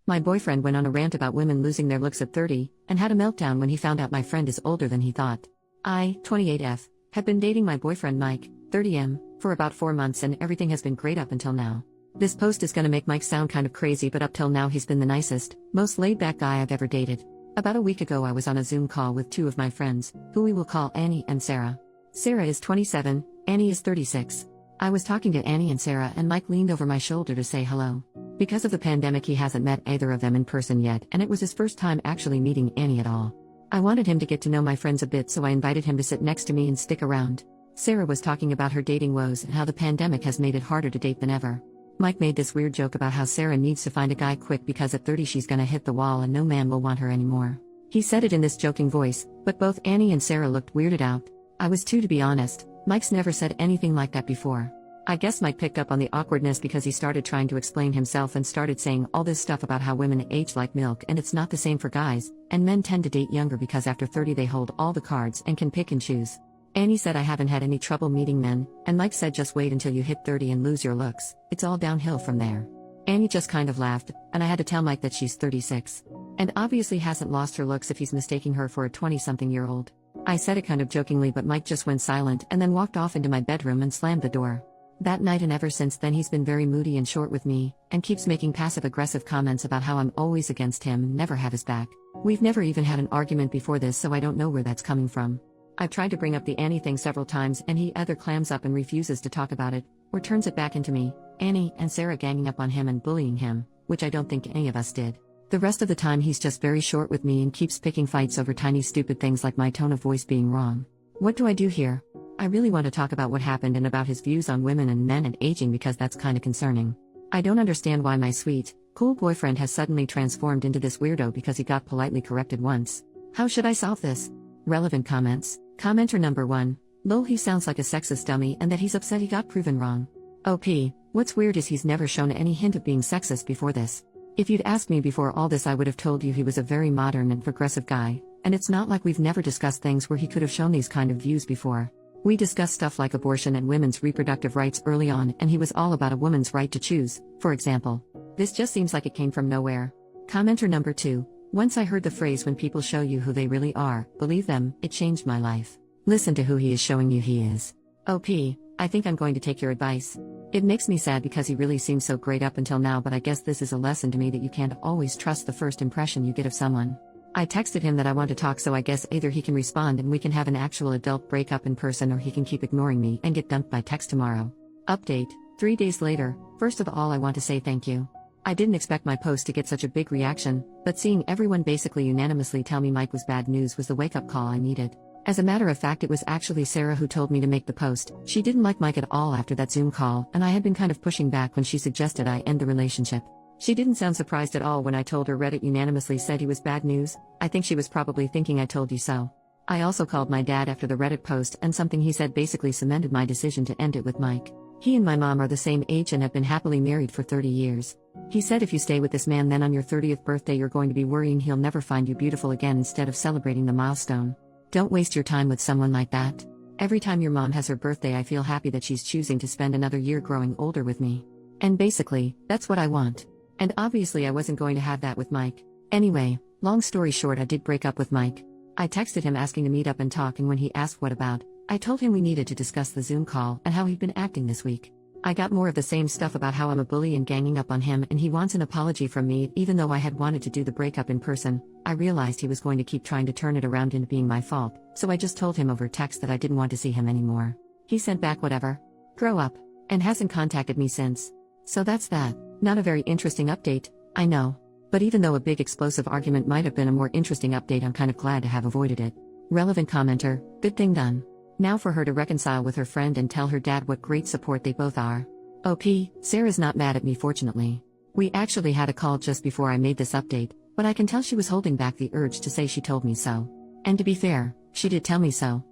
My boyfriend went on a rant about women losing their looks at 30, and had a meltdown when he found out my friend is older than he thought. I, 28F, have been dating my boyfriend Mike, 30M, for about 4 months and everything has been great up until now. This post is gonna make Mike sound kind of crazy, but up till now he's been the nicest, most laid-back guy I've ever dated. About a week ago I was on a Zoom call with 2 of my friends, who we will call Annie and Sarah. Sarah is 27, Annie is 36. I was talking to Annie and Sarah and Mike leaned over my shoulder to say hello. Because of the pandemic he hasn't met either of them in person yet, and it was his first time actually meeting Annie at all. I wanted him to get to know my friends a bit, so I invited him to sit next to me and stick around. Sarah was talking about her dating woes and how the pandemic has made it harder to date than ever. Mike made this weird joke about how Sarah needs to find a guy quick because at 30 she's gonna hit the wall and no man will want her anymore. He said it in this joking voice, but both Annie and Sarah looked weirded out. I was too, to be honest. Mike's never said anything like that before. I guess Mike picked up on the awkwardness because he started trying to explain himself and started saying all this stuff about how women age like milk and it's not the same for guys, and men tend to date younger because after 30 they hold all the cards and can pick and choose. Annie said I haven't had any trouble meeting men, and Mike said just wait until you hit 30 and lose your looks, it's all downhill from there. Annie just kind of laughed, and I had to tell Mike that she's 36. And obviously hasn't lost her looks if he's mistaking her for a 20-something-year-old. I said it kind of jokingly, but Mike just went silent and then walked off into my bedroom and slammed the door. That night and ever since then he's been very moody and short with me, and keeps making passive-aggressive comments about how I'm always against him, never have his back. We've never even had an argument before this, so I don't know where that's coming from. I've tried to bring up the Annie thing several times and he either clams up and refuses to talk about it, or turns it back into me, Annie, and Sarah ganging up on him and bullying him, which I don't think any of us did. The rest of the time he's just very short with me and keeps picking fights over tiny stupid things like my tone of voice being wrong. What do I do here? I really want to talk about what happened and about his views on women and men and aging because that's kinda concerning. I don't understand why my sweet, cool boyfriend has suddenly transformed into this weirdo because he got politely corrected once. How should I solve this? Relevant comments. Commenter number 1. Lol, he sounds like a sexist dummy and that he's upset he got proven wrong. OP. What's weird is he's never shown any hint of being sexist before this. If you'd asked me before all this I would have told you he was a very modern and progressive guy, and it's not like we've never discussed things where he could have shown these kind of views before. We discussed stuff like abortion and women's reproductive rights early on, and he was all about a woman's right to choose, for example. This just seems like it came from nowhere. Commenter number 2. Once I heard the phrase when people show you who they really are, believe them, it changed my life. Listen to who he is showing you he is. OP, I think I'm going to take your advice. It makes me sad because he really seemed so great up until now, but I guess this is a lesson to me that you can't always trust the first impression you get of someone. I texted him that I want to talk, so I guess either he can respond and we can have an actual adult breakup in person, or he can keep ignoring me and get dumped by text tomorrow. Update, 3 days later. First of all I want to say thank you. I didn't expect my post to get such a big reaction, but seeing everyone basically unanimously tell me Mike was bad news was the wake-up call I needed. As a matter of fact, it was actually Sarah who told me to make the post. She didn't like Mike at all after that Zoom call, and I had been kind of pushing back when she suggested I end the relationship. She didn't sound surprised at all when I told her Reddit unanimously said he was bad news. I think she was probably thinking I told you so. I also called my dad after the Reddit post, and something he said basically cemented my decision to end it with Mike. He and my mom are the same age and have been happily married for 30 years. He said if you stay with this man, then on your 30th birthday you're going to be worrying he'll never find you beautiful again instead of celebrating the milestone. Don't waste your time with someone like that. Every time your mom has her birthday I feel happy that she's choosing to spend another year growing older with me. And basically, that's what I want. And obviously I wasn't going to have that with Mike. Anyway, long story short, I did break up with Mike. I texted him asking to meet up and talk, and when he asked what about, I told him we needed to discuss the Zoom call and how he'd been acting this week. I got more of the same stuff about how I'm a bully and ganging up on him, and he wants an apology from me. Even though I had wanted to do the breakup in person, I realized he was going to keep trying to turn it around into being my fault, so I just told him over text that I didn't want to see him anymore. He sent back whatever. Grow up. And hasn't contacted me since. So that's that. Not a very interesting update, I know. But even though a big explosive argument might have been a more interesting update, I'm kind of glad to have avoided it. Relevant commenter, good thing done. Now for her to reconcile with her friend and tell her dad what great support they both are. OP, Sarah's not mad at me fortunately. We actually had a call just before I made this update, but I can tell she was holding back the urge to say she told me so. And to be fair, she did tell me so.